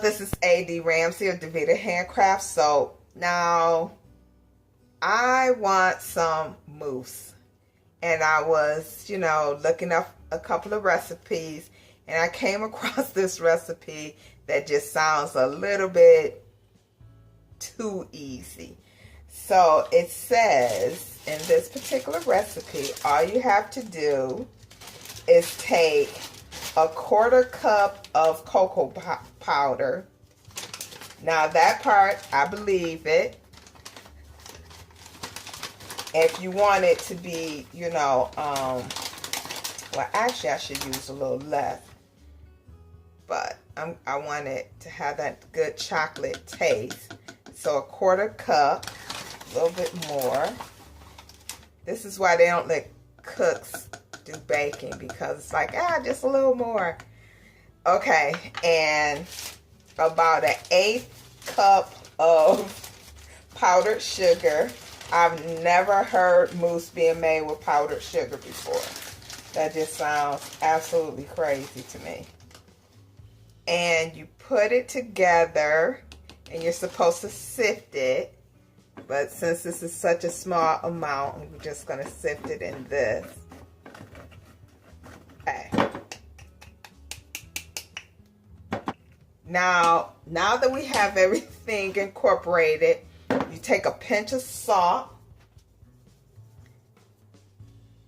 This is A.D. Ramsey of Davita Handcrafts. So now I want some mousse. And I was, looking up a couple of recipes. And I came across this recipe that just sounds a little bit too easy. So it says in this particular recipe, all you have to do is take a 1/4 cup of cocoa powder. Now that part, I believe it. If you want it to be, well, actually I should use a little less. But I want it to have that good chocolate taste. So a 1/4 cup, a little bit more. This is why they don't let cooks do baking, because it's like, just a little more. Okay, and about an 1/8 cup of powdered sugar. I've never heard mousse being made with powdered sugar before. That just sounds absolutely crazy to me. And you put it together, and you're supposed to sift it. But since this is such a small amount, I'm just going to sift it in this. Okay. Now that we have everything incorporated, you take a pinch of salt,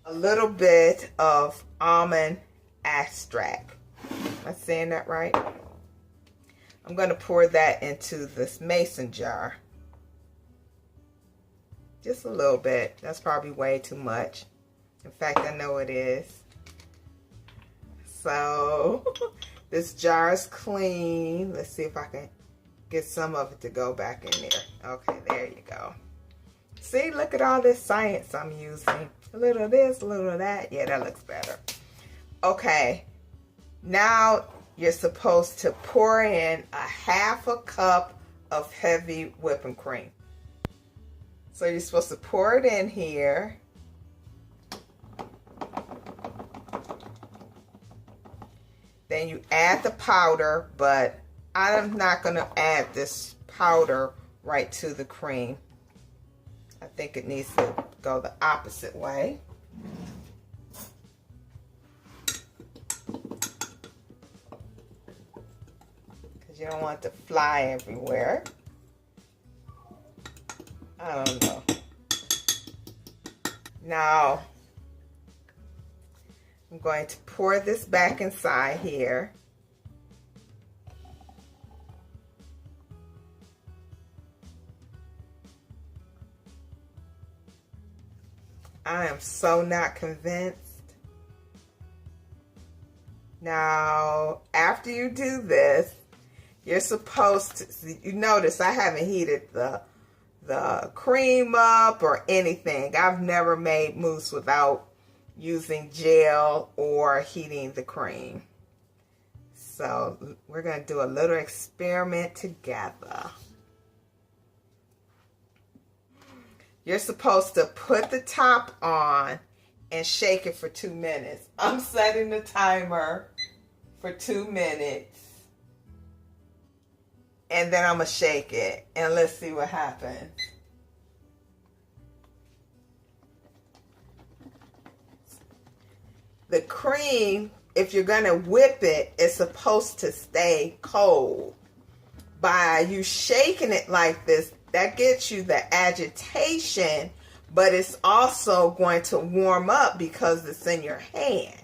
a little bit of almond extract. Am I saying that right? I'm going to pour that into this mason jar. Just a little bit. That's probably way too much. In fact, I know it is. So, this jar is clean. Let's see if I can get some of it to go back in there. Okay, there you go. See, look at all this science I'm using. A little of this, a little of that. Yeah, that looks better. Okay, now you're supposed to pour in a 1/2 cup of heavy whipping cream. So you're supposed to pour it in here. Then you add the powder, but I'm not going to add this powder right to the cream. I think it needs to go the opposite way. Because you don't want it to fly everywhere. I don't know. Now, I'm going to pour this back inside here. I am so not convinced. Now, after you do this, you're supposed to, you notice I haven't heated the cream up or anything. I've never made mousse without using gel or heating the cream. So we're going to do a little experiment together. You're supposed to put the top on and shake it for 2 minutes. I'm setting the timer for 2 minutes. And then I'm going to shake it. And let's see what happens. The cream, if you're going to whip it, it's supposed to stay cold. By you shaking it like this, that gets you the agitation, but it's also going to warm up because it's in your hand.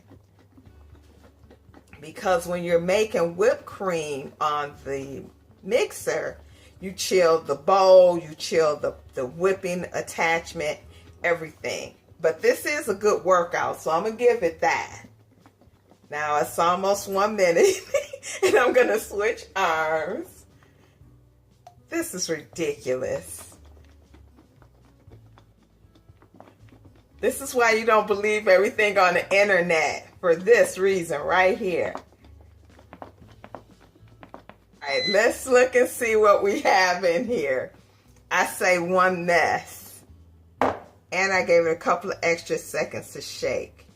Because when you're making whipped cream on the mixer, you chill the bowl, you chill the whipping attachment, everything. But this is a good workout, so I'm going to give it that. Now it's almost 1 minute, and I'm going to switch arms. This is ridiculous. This is why you don't believe everything on the internet, for this reason right here. All right, let's look and see what we have in here. I say one mess. And I gave it a couple of extra seconds to shake.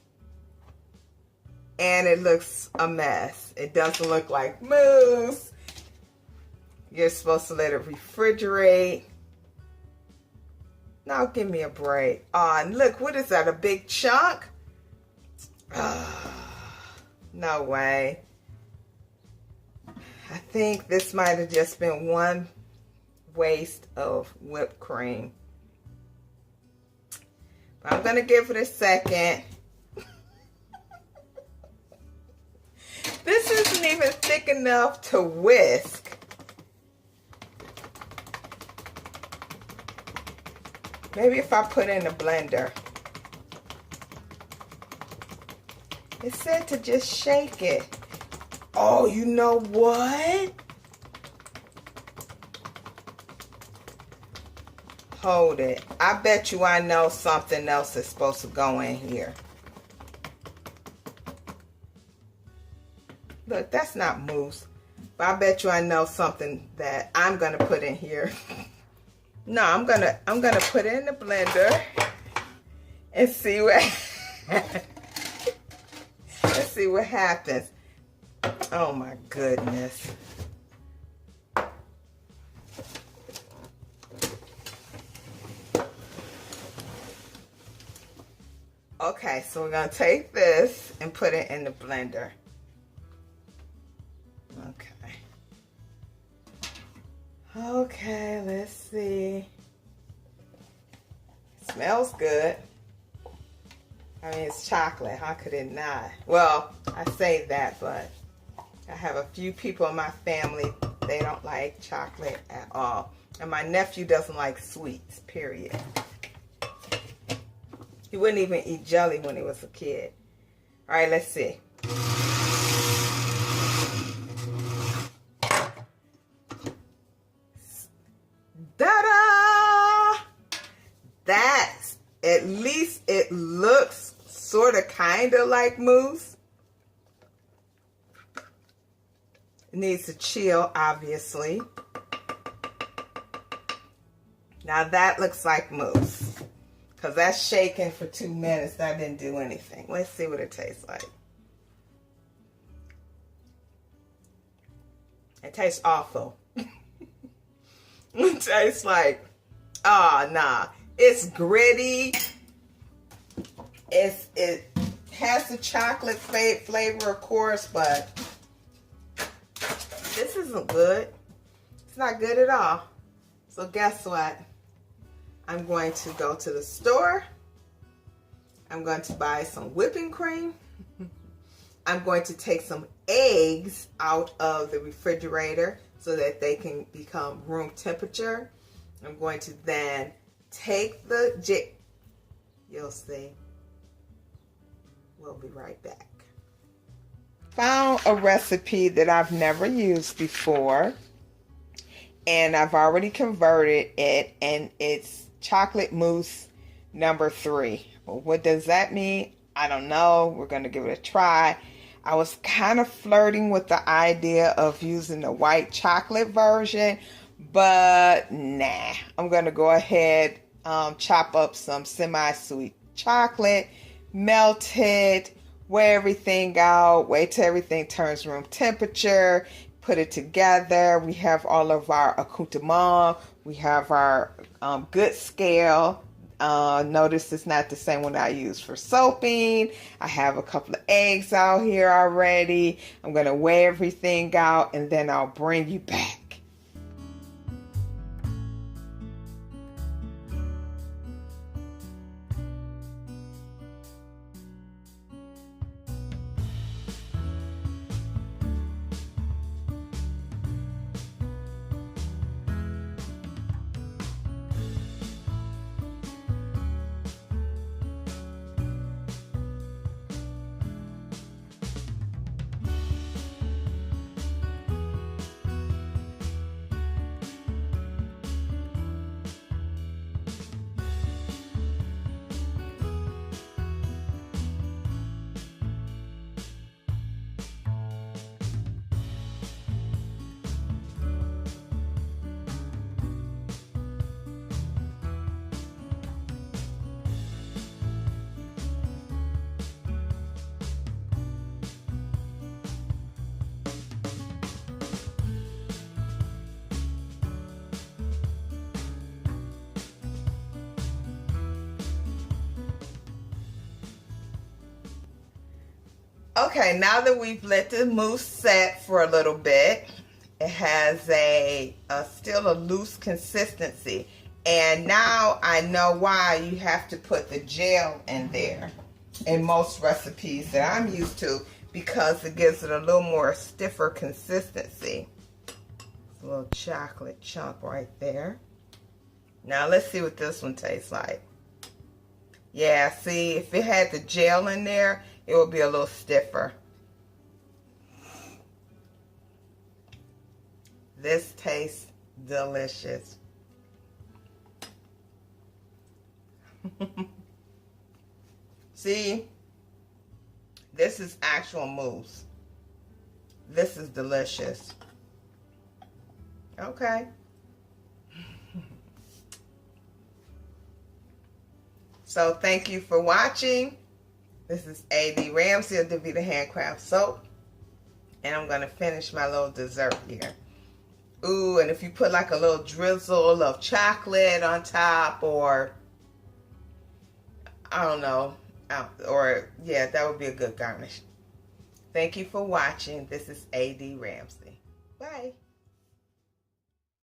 And it looks a mess. It doesn't look like mousse. You're supposed to let it refrigerate. Now give me a break. Oh, and look, what is that, a big chunk? No way. I think this might have just been one waste of whipped cream. But I'm gonna give it a second. This isn't even thick enough to whisk. Maybe if I put it in a blender. It said to just shake it. Oh, you know what? Hold it. I bet you I know something else is supposed to go in here. Look, that's not mousse. But I bet you I know something that I'm gonna put in here. No, I'm gonna put it in the blender and see what let's see what happens. Oh my goodness. Okay, so we're gonna take this and put it in the blender. Okay, let's see. It smells good. I mean, it's chocolate. How could it not? Well, I say that, but I have a few people in my family, they don't like chocolate at all. And my nephew doesn't like sweets, period. He wouldn't even eat jelly when he was a kid. All right, let's see. Ta-da! That's, at least it looks sort of kind of like mousse. It needs to chill, obviously. Now that looks like mousse. Because that's shaking for 2 minutes. That didn't do anything. Let's see what it tastes like. It tastes awful. It tastes like, oh, nah. It's gritty. It has the chocolate flavor, of course, but this isn't good. It's not good at all. So guess what? I'm going to go to the store. I'm going to buy some whipping cream. I'm going to take some eggs out of the refrigerator so that they can become room temperature. I'm going to then take the you'll see. We'll be right back. Found a recipe that I've never used before, and I've already converted it, and it's chocolate mousse number 3. Well, what does that mean? I don't know. We're going to give it a try. I was kind of flirting with the idea of using the white chocolate version, but nah. I'm going to go ahead, chop up some semi-sweet chocolate, melt it, weigh everything out, wait till everything turns room temperature, put it together. We have all of our accoutrement. We have our good scale. Notice it's not the same one I use for soaping. I have a couple of eggs out here already. I'm going to weigh everything out and then I'll bring you back. Okay, now that we've let the mousse set for a little bit, it has still a loose consistency. And now I know why you have to put the gel in there in most recipes that I'm used to, because it gives it a little more stiffer consistency. A little chocolate chunk right there. Now let's see what this one tastes like. Yeah, see, if it had the gel in there, it would be a little stiffer. This tastes delicious. See, this is actual mousse. This is delicious. Okay. So thank you for watching. This is A.D. Ramsey of DeVita Handcraft Soap. And I'm going to finish my little dessert here. Ooh, and if you put like a little drizzle of chocolate on top, or I don't know, or yeah, that would be a good garnish. Thank you for watching. This is A.D. Ramsey. Bye.